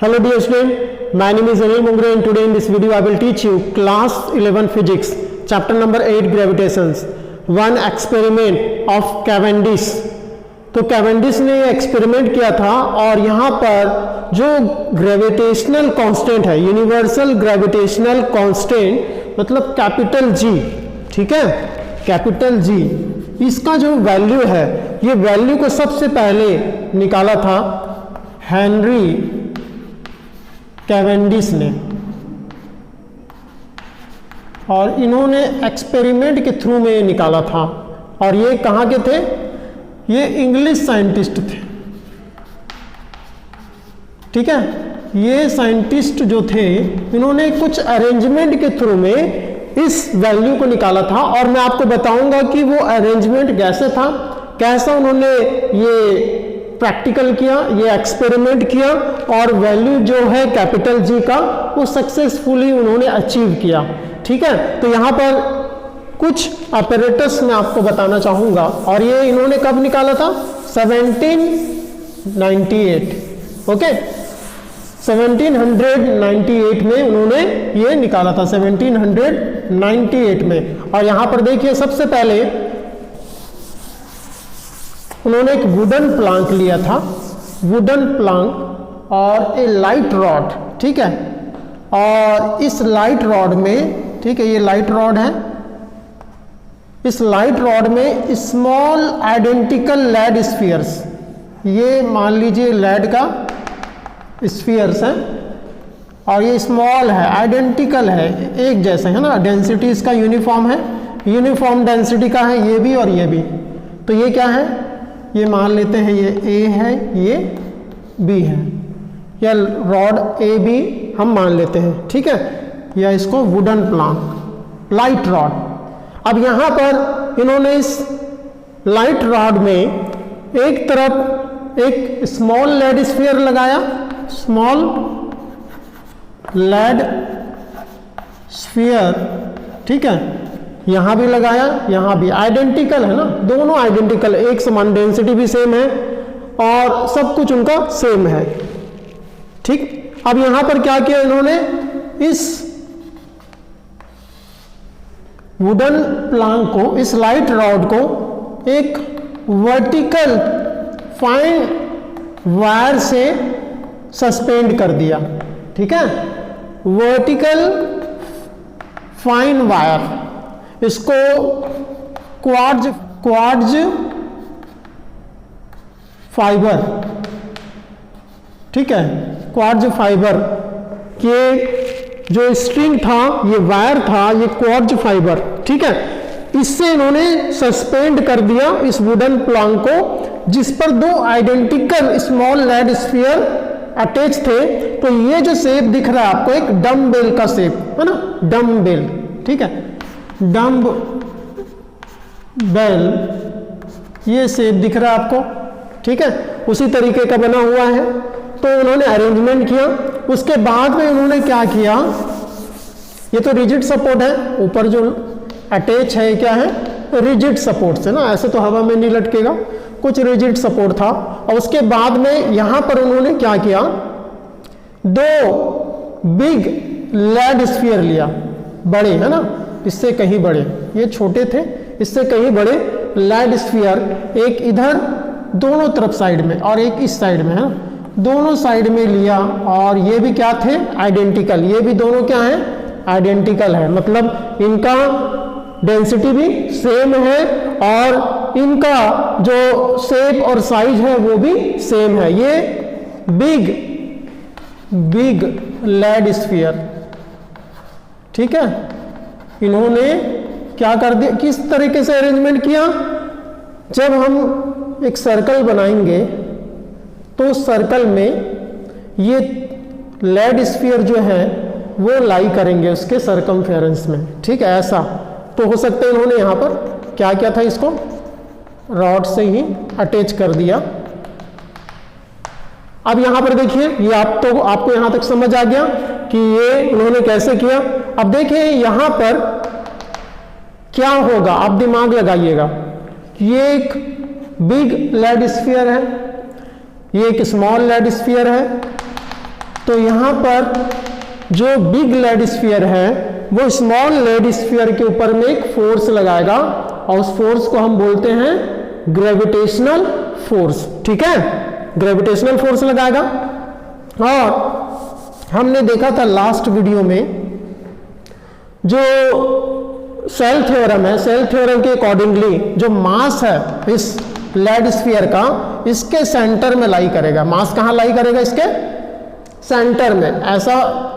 Hello dear student, my name is Anil Mungre and today in this video I will teach you class 11 physics chapter number 8 gravitations one experiment of Cavendish। तो Cavendish ने experiment किया था और यहाँ पर जो gravitational constant है, universal gravitational constant मतलब कैपिटल जी, ठीक है, कैपिटल जी, इसका जो वैल्यू है, ये वैल्यू को सबसे पहले निकाला था हेनरी कैवेंडिश ने, और इन्होंने एक्सपेरिमेंट के थ्रू में निकाला था। और ये कहाँ के थे? ये इंग्लिश साइंटिस्ट थे, ठीक है। ये साइंटिस्ट जो थे इन्होंने कुछ अरेंजमेंट के थ्रू में इस वैल्यू को निकाला था, और मैं आपको बताऊंगा कि वो अरेंजमेंट कैसे था, कैसा उन्होंने ये प्रैक्टिकल किया, ये एक्सपेरिमेंट किया और वैल्यू जो है कैपिटल जी का वो सक्सेसफुली उन्होंने अचीव किया, ठीक है। तो यहाँ पर कुछ ऑपरेटर्स मैं आपको बताना चाहूँगा, और ये इन्होंने कब निकाला था? 1798, ओके, 1798 में उन्होंने ये निकाला था, 1798 में। और यहाँ पर देखिए सबसे पहले उन्होंने एक वुडन प्लांक लिया था, वुडन प्लांक और ए लाइट रॉड, ठीक है। और इस लाइट रॉड में, ठीक है, ये लाइट रॉड है, इस लाइट रॉड में स्मॉल आइडेंटिकल लेड स्फीयर्स, ये मान लीजिए लेड का स्फीयर्स है और ये स्मॉल है, आइडेंटिकल है, एक जैसे है ना, डेंसिटी इसका यूनिफॉर्म है, यूनिफॉर्म डेंसिटी का है ये भी और ये भी। तो ये क्या है? ये मान लेते हैं ये ए है, ये बी है, या रॉड ए बी हम मान लेते हैं, ठीक है, या इसको वुडन प्लांक, लाइट रॉड। अब यहाँ पर इन्होंने इस लाइट रॉड में एक तरफ एक स्मॉल लेड स्फीयर लगाया, स्मॉल लेड स्फीयर, ठीक है, यहाँ भी लगाया, यहाँ भी, आइडेंटिकल है ना, दोनों आइडेंटिकल, एक समान, डेंसिटी भी सेम है और सब कुछ उनका सेम है, ठीक। अब यहाँ पर क्या किया इन्होंने? इस वुडन प्लांक को, इस लाइट रॉड को एक वर्टिकल फाइन वायर से सस्पेंड कर दिया, ठीक है, वर्टिकल फाइन वायर, इसको क्वार्ट्ज फाइबर, ठीक है, क्वार्ट्ज फाइबर के जो स्ट्रिंग था, ये वायर था, ये क्वार्ट्ज फाइबर, ठीक है, इससे इन्होंने सस्पेंड कर दिया इस वुडन प्लांक को, जिस पर दो identical small lead sphere attach थे। तो ये जो शेप दिख रहा है आपको, एक डम्बेल का शेप है ना, डम्बेल, ठीक है, डम्ब बेल, ये शेप दिख रहा है आपको, ठीक है, उसी तरीके का बना हुआ है। तो उन्होंने अरेंजमेंट किया, उसके बाद में उन्होंने क्या किया, ये तो रिजिड सपोर्ट है, ऊपर जो अटैच है क्या है? रिजिड सपोर्ट से ना, ऐसे तो हवा में नहीं लटकेगा, कुछ रिजिड सपोर्ट था। और उसके बाद में यहाँ पर उन्होंने क्या किया, दो बिग लेड स्फीयर लिया, बड़े है ना, इससे कहीं बड़े, ये छोटे थे, इससे कहीं बड़े लेड स्फीयर, एक इधर दोनों तरफ साइड में और एक इस साइड में है, दोनों साइड में लिया। और ये भी क्या थे? आइडेंटिकल, ये भी दोनों क्या है? आइडेंटिकल है, मतलब इनका डेंसिटी भी सेम है और इनका जो शेप और साइज है वो भी सेम है। ये बिग लेड स्फीयर, ठीक है, इन्होंने क्या कर दिया, किस तरीके से अरेंजमेंट किया? जब हम एक सर्कल बनाएंगे तो सर्कल में ये लेड स्फीयर जो है वो लाई करेंगे उसके सरकमफेरेंस में, ठीक है, ऐसा। तो हो सकता है इन्होंने यहाँ पर क्या किया था, इसको रॉड से ही अटैच कर दिया। अब यहाँ पर देखिए, ये आपको यहाँ तक समझ आ गया कि ये उन्होंने कैसे किया। अब देखिए यहाँ पर क्या होगा, आप दिमाग लगाइएगा। ये एक बिग लेड स्फीयर है, ये एक स्मॉल लेड स्फीयर है, तो यहाँ पर जो बिग लेड स्फीयर है वो स्मॉल लेड स्फीयर के ऊपर में एक फोर्स लगाएगा और उस फोर्स को हम बोलते हैं ग्रेविटेशनल फोर्स। ठीक है, ग्रेविटेशनल फोर्स लगाएगा। और हमने देखा था लास्ट वीडियो में जो सेल थ्योरम है, सेल थ्योरम के अकॉर्डिंगली जो मास है इस लेड स्फीयर का इसके सेंटर में लाई करेगा। मास कहाँ लाई करेगा? इसके सेंटर में। ऐसा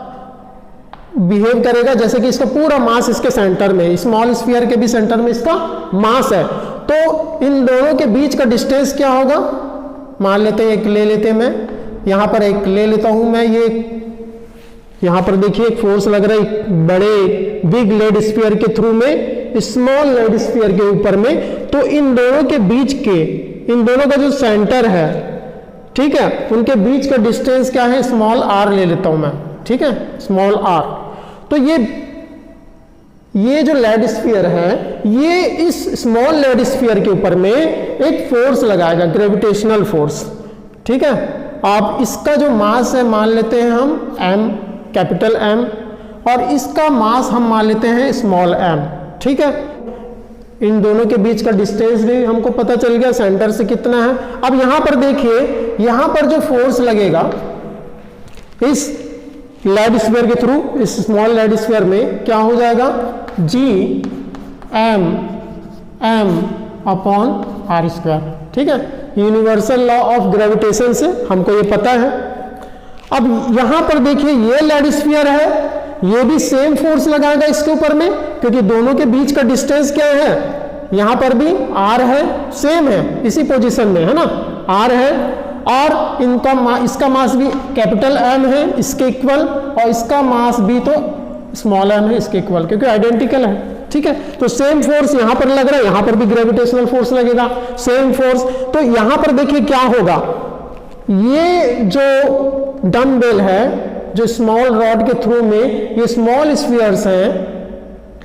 बिहेव करेगा जैसे कि इसका पूरा मास इसके सेंटर में, स्मॉल स्फीयर के भी सेंटर में इसका मास है। तो इन दोनों के बीच का डिस्टेंस क्या होगा? मान लेते हैं एक ले लेते हैं, मैं यहाँ पर एक ले लेता हूँ मैं, ये यहाँ पर देखिए एक फोर्स लग रहा है बड़े बिग लेड स्फीयर के थ्रू में स्मॉल लेड स्फीयर के ऊपर में। तो इन दोनों के बीच के, इन दोनों का जो सेंटर है, ठीक है, उनके बीच का डिस्टेंस क्या है? स्मॉल आर ले लेता हूं मैं। ठीक है, स्मॉल आर। तो ये जो लेड स्फीयर है ये इस स्मॉल लेड स्फीयर के ऊपर में एक फोर्स लगाएगा, ग्रेविटेशनल फोर्स। ठीक है, आप इसका जो मास है मान लेते हैं हम m, कैपिटल M, और इसका मास हम मान लेते हैं स्मॉल m। ठीक है, इन दोनों के बीच का डिस्टेंस भी हमको पता चल गया सेंटर से कितना है। अब यहां पर देखिए, यहां पर जो फोर्स लगेगा इस लेड स्फीयर के थ्रू, इस स्मॉल लेड स्फीयर में क्या हो जाएगा? G m upon r square. ठीक है, यूनिवर्सल लॉ ऑफ ग्रेविटेशन से हमको ये पता है। अब यहां पर देखिए ये लेड स्फीयर है, ये भी सेम फोर्स लगाएगा इसके ऊपर में, क्योंकि दोनों के बीच का डिस्टेंस क्या है? यहां पर भी r है, सेम है, इसी पोजीशन में है ना, r है। और इसका मास भी कैपिटल M है इसके इक्वल, और इसका मास भी तो स्मॉल m है इसके इक्वल, क्योंकि आइडेंटिकल है। ठीक है, तो सेम फोर्स यहां पर लग रहा है, यहां पर भी ग्रेविटेशनल फोर्स लगेगा, सेम फोर्स। तो यहां पर देखिए क्या होगा, ये जो डंबल है, जो स्मॉल रॉड के थ्रू में, ये स्मॉल स्फीयर्स हैं,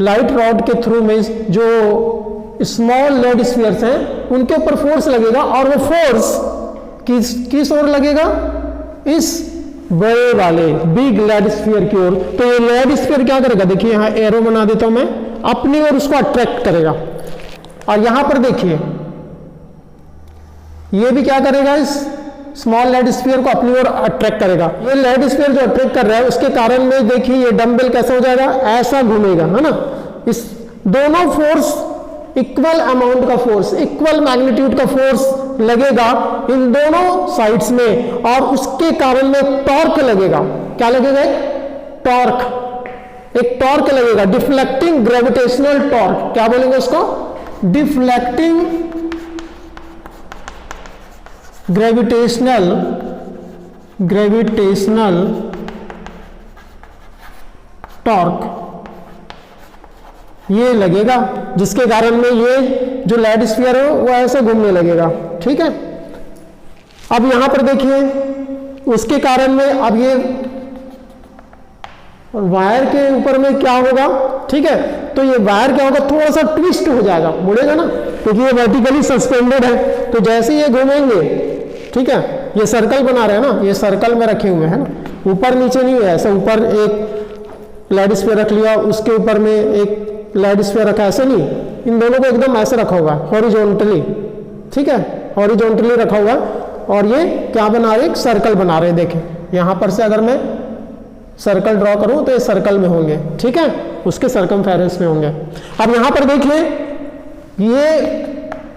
लाइट रॉड के थ्रू में जो स्मॉल लेड स्फीयर्स हैं उनके ऊपर फोर्स लगेगा, और वो फोर्स किस ओर लगेगा? इस बड़े वाले बिग लेड स्फीयर की ओर। तो ये लेड स्फीयर क्या करेगा? देखिए यहां एरो बना देता हूं मैं, अपनी ओर उसको अट्रैक्ट करेगा। और यहां पर देखिए ये भी क्या करेगा? इस स्मॉल लेड स्फीयर को अपनी ओर अट्रैक्ट करेगा। ये लेड स्फीयर जो अट्रैक्ट कर रहा है उसके कारण में देखिए ये डंबल कैसा हो जाएगा? ऐसा घूमेगा, है ना। इस दोनों फोर्स इक्वल अमाउंट का फोर्स, इक्वल मैग्नीट्यूड का फोर्स लगेगा इन दोनों साइड्स में, और उसके कारण में टॉर्क लगेगा। क्या लगेगा? एक टॉर्क लगेगा, डिफ्लेक्टिंग ग्रेविटेशनल टॉर्क। क्या बोलेंगे उसको? डिफ्लेक्टिंग ग्रेविटेशनल टॉर्क ये लगेगा, जिसके कारण में ये जो लेड स्फीयर है वो ऐसे घूमने लगेगा। ठीक है, अब यहां पर देखिए उसके कारण में अब ये वायर के ऊपर में क्या होगा? ठीक है, तो ये वायर क्या होगा? थोड़ा सा ट्विस्ट हो जाएगा, मुड़ेगा ना, क्योंकि ये वर्टिकली सस्पेंडेड है। तो जैसे ये घूमेंगे, ठीक है, ये सर्कल बना रहे हैं ना, ये सर्कल में रखे हुए हैं ना, ऊपर नीचे नहीं है, ऐसा ऊपर एक लेड स्फीयर रख लिया, उसके ऊपर में एक लेड स्फीयर रखा, ऐसे नहीं, इन दोनों को एकदम ऐसे रखा होगा, हॉरिजॉन्टली। ठीक है, हॉरिजॉन्टली रखा हुआ, और ये क्या बना रहे? एक सर्कल बना रहे हैं। देखें यहां पर से अगर मैं सर्कल ड्रॉ करूं तो ये सर्कल में होंगे, ठीक है, उसके सर्कमफेरेंस में होंगे। अब यहां पर देखिए ये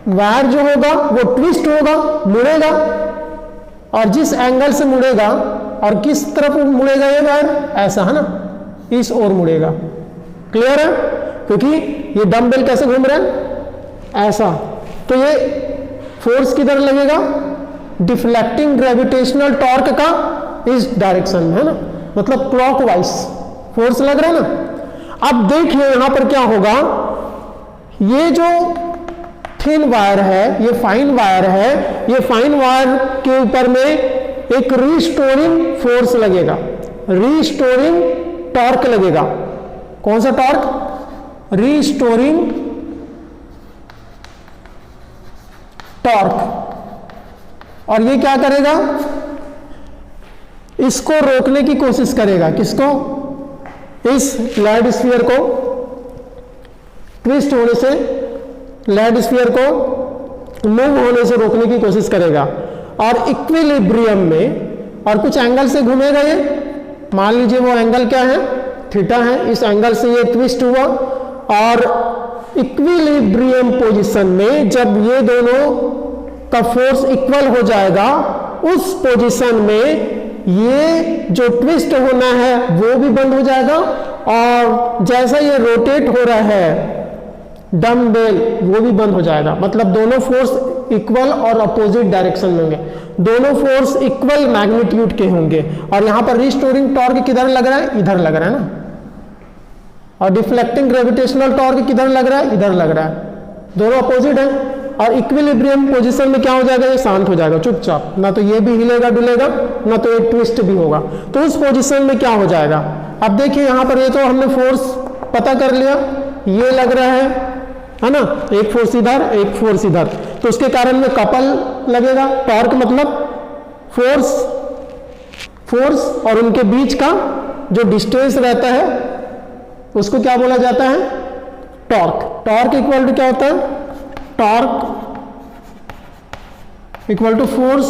वायर जो होगा वो ट्विस्ट होगा, मुड़ेगा, और जिस एंगल से मुड़ेगा और किस तरफ मुड़ेगा ये वायर? ऐसा, है ना, इस ओर मुड़ेगा। क्लियर है? क्योंकि ये डंबल कैसे घूम रहे हैं? ऐसा। तो ये फोर्स किधर लगेगा? डिफ्लेक्टिंग ग्रेविटेशनल टॉर्क का इस डायरेक्शन में, है ना, मतलब क्लॉकवाइज फोर्स लग रहा है ना। अब देखिए यहां पर क्या होगा, ये जो थिन वायर है, ये फाइन वायर है, ये फाइन वायर के ऊपर में एक रीस्टोरिंग फोर्स लगेगा, रीस्टोरिंग टॉर्क लगेगा। कौन सा टॉर्क? Restoring torque. और ये क्या करेगा? इसको रोकने की कोशिश करेगा, किसको, इस लैंड स्फीयर को ट्विस्ट होने से, लैंड स्फीयर को मूव होने से रोकने की कोशिश करेगा। और इक्विलिब्रियम में और कुछ एंगल से घूमेगा ये, मान लीजिए वो एंगल क्या है, थीटा है, इस एंगल से ये ट्विस्ट हुआ। और इक्विलिब्रियम पोजीशन में जब ये दोनों का फोर्स इक्वल हो जाएगा, उस पोजीशन में ये जो ट्विस्ट होना है वो भी बंद हो जाएगा, और जैसा ये रोटेट हो रहा है डम्बेल वो भी बंद हो जाएगा। मतलब दोनों फोर्स इक्वल और अपोजिट डायरेक्शन में होंगे, दोनों फोर्स इक्वल मैग्नीट्यूड के होंगे। और यहां पर रिस्टोरिंग टॉर्क किधर लग रहा है, इधर लग रहा है ना, और डिफ्लेक्टिंग ग्रेविटेशनल टॉर्क किधर लग रहा है, इधर लग रहा है, दोनों अपोजिट है। और इक्विलिब्रियम पोजीशन में क्या हो जाएगा, ये शांत हो जाएगा चुपचाप, ना तो ये भी हिलेगा डुलेगा, ना तो ये ट्विस्ट भी होगा। तो उस पोजीशन में क्या हो जाएगा, अब देखिए यहां पर ये तो हमने फोर्स पता कर लिया, ये लग रहा है ना, एक फोर्स इधर एक फोर्स इधर, तो उसके कारण में कपल लगेगा। टॉर्क मतलब फोर्स और उनके बीच का जो डिस्टेंस रहता है उसको क्या बोला जाता है, टॉर्क। टॉर्क इक्वल टू क्या होता है, torque equal to force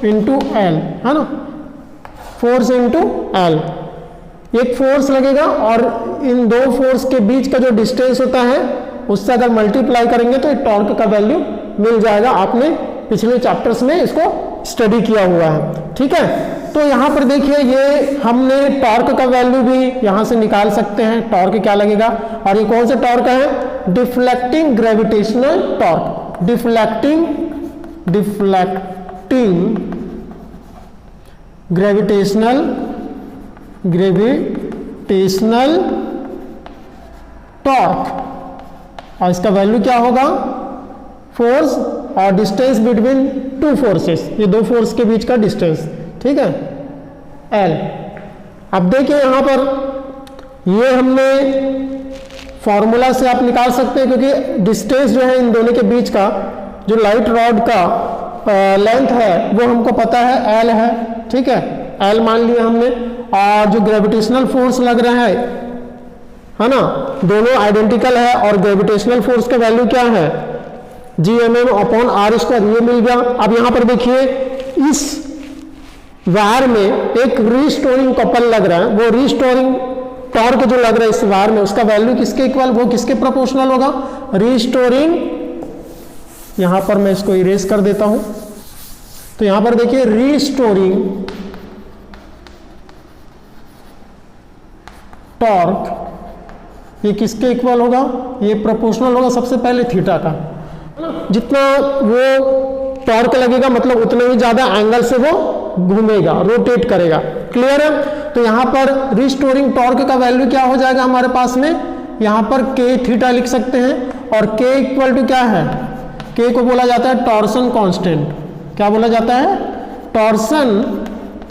into L, है ना, फोर्स इंटू एल। एक फोर्स लगेगा और इन दो फोर्स के बीच का जो डिस्टेंस होता है उससे अगर मल्टीप्लाई करेंगे तो टॉर्क का वैल्यू मिल जाएगा। आपने पिछले चैप्टर्स में इसको स्टडी किया हुआ है, ठीक है। तो यहाँ पर देखिए ये हमने टॉर्क का वैल्यू भी यहाँ से निकाल सकते हैं, टॉर्क क्या लगेगा, और ये कौन सा टॉर्क है, deflecting gravitational torque, deflecting gravitational torque. और इसका वैल्यू क्या होगा, फोर्स और डिस्टेंस बिटवीन टू फोर्सेस, ये दो फोर्स के बीच का डिस्टेंस, ठीक है, एल। अब देखिए यहां पर ये हमने फॉर्मूला से आप निकाल सकते हैं, क्योंकि डिस्टेंस जो है इन दोनों के बीच का, जो लाइट रॉड का लेंथ है वो हमको पता है एल है, ठीक है, एल मान लिया हमने। और जो ग्रेविटेशनल फोर्स लग रहा है ना, दोनों आइडेंटिकल है, और ग्रेविटेशनल फोर्स का वैल्यू क्या है, Gmm अपॉन आर स्क्वायर, ये मिल गया। अब यहां पर देखिए इस वायर में एक रीस्टोरिंग कपल लग रहा है, वो रीस्टोरिंग टॉर्क जो लग रहा है इस वायर में, उसका वैल्यू किसके इक्वल, वो किसके प्रोपोर्शनल होगा, रीस्टोरिंग। यहां पर मैं इसको इरेज कर देता हूं, तो यहां पर देखिए रीस्टोरिंग टॉर्क ये किसके इक्वल होगा, ये प्रोपोर्शनल होगा सबसे पहले थीटा का। जितना वो टॉर्क लगेगा मतलब उतना ही ज्यादा एंगल से वो घूमेगा, रोटेट करेगा, क्लियर है। तो यहां पर रिस्टोरिंग टॉर्क का वैल्यू क्या हो जाएगा हमारे पास में, यहां पर के थीटा लिख सकते हैं, और के इक्वल टू क्या है, के को बोला जाता है टॉर्सन कांस्टेंट। क्या बोला जाता है, टॉर्सन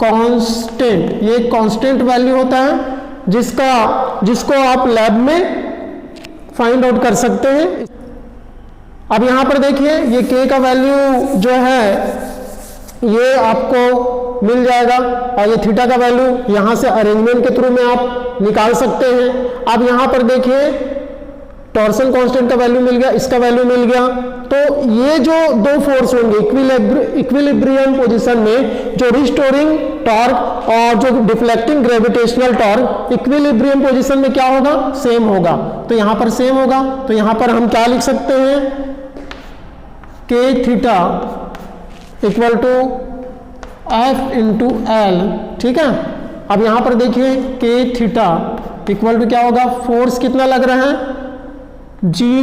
कांस्टेंट। ये कांस्टेंट वैल्यू होता है जिसको आप लैब में फाइंड आउट कर सकते हैं। अब यहां पर देखिए ये के का वैल्यू जो है ये आपको मिल जाएगा, और ये थीटा का वैल्यू यहां से अरेंजमेंट के थ्रू में आप निकाल सकते हैं। अब यहां पर देखिए टॉर्सन कांस्टेंट का वैल्यू मिल गया, इसका वैल्यू मिल गया। तो ये जो दो फोर्स होंगे इक्विलिब्रियम पोजीशन में, जो रिस्टोरिंग टॉर्क और जो deflecting gravitational torque, equilibrium position में क्या होगा, सेम होगा। तो यहां पर सेम होगा, तो यहां पर हम क्या लिख सकते हैं, K theta equal to F into L, ठीक है। अब यहां पर देखिए के थीटा इक्वल टू क्या होगा, फोर्स कितना लग रहा है, G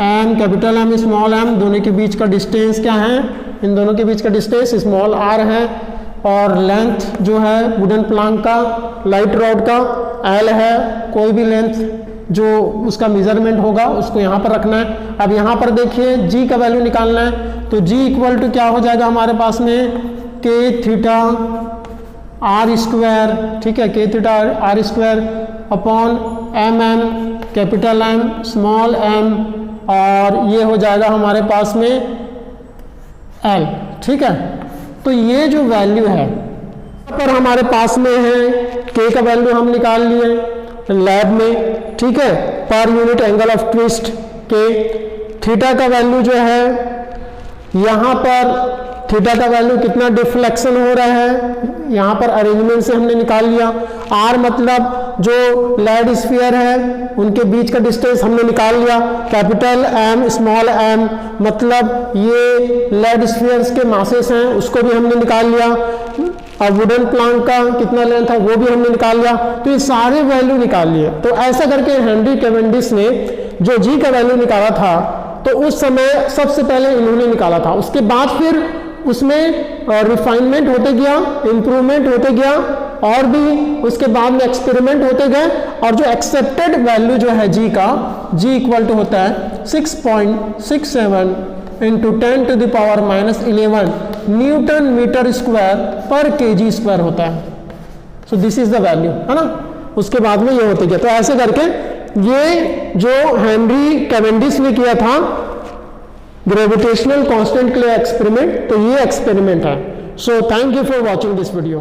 M capital M small M, दोनों के बीच का डिस्टेंस क्या है, इन दोनों के बीच का डिस्टेंस स्मॉल आर है, और लेंथ जो है वुडन प्लांक का, लाइट रॉड का एल है। कोई भी लेंथ जो उसका मेजरमेंट होगा उसको यहाँ पर रखना है। अब यहाँ पर देखिए जी का वैल्यू निकालना है, तो जी इक्वल टू क्या हो जाएगा हमारे पास में, के थीटा आर स्क्वायर, ठीक है, K theta R square upon M M capital M small M, और ये हो जाएगा हमारे पास में एल, ठीक है। तो ये जो वैल्यू है पर हमारे पास में है के का वैल्यू हम निकाल लिए लैब में, ठीक है, per unit angle of twist के। थीटा का वैल्यू जो है यहाँ पर थीटा का वैल्यू कितना डिफ्लेक्शन हो रहा है यहाँ पर अरेंजमेंट से हमने निकाल लिया। आर मतलब जो लेड स्फीयर है उनके बीच का डिस्टेंस हमने निकाल लिया। कैपिटल एम स्मॉल एम मतलब ये लेड स्फीयर्स के मासेस हैं उसको भी हमने निकाल लिया। और वुडन प्लांक का कितना लेंथ था वो भी हमने निकाल लिया। तो ये सारे वैल्यू निकाल लिए। तो ऐसा करके हेनरी कैवेंडिश ने जो जी का वैल्यू निकाला था तो उस समय सबसे पहले इन्होंने निकाला था। उसके बाद फिर उसमें रिफाइनमेंट होते गया, इम्प्रूवमेंट होते गया और भी उसके बाद में एक्सपेरिमेंट होते गए और जो एक्सेप्टेड वैल्यू जो है जी का, जी इक्वल टू होता है 6.67 इंटू 10⁻⁻11 न्यूटन मीटर स्क्वायर पर केजी स्क्वायर होता है। So this is the value, है ना। उसके बाद में ये होते गया। तो ऐसे करके ये जो हेनरी कैवेंडिश ने किया था ग्रेविटेशनल कांस्टेंट के लिए एक्सपेरिमेंट, तो ये एक्सपेरिमेंट है। So thank you for watching this video.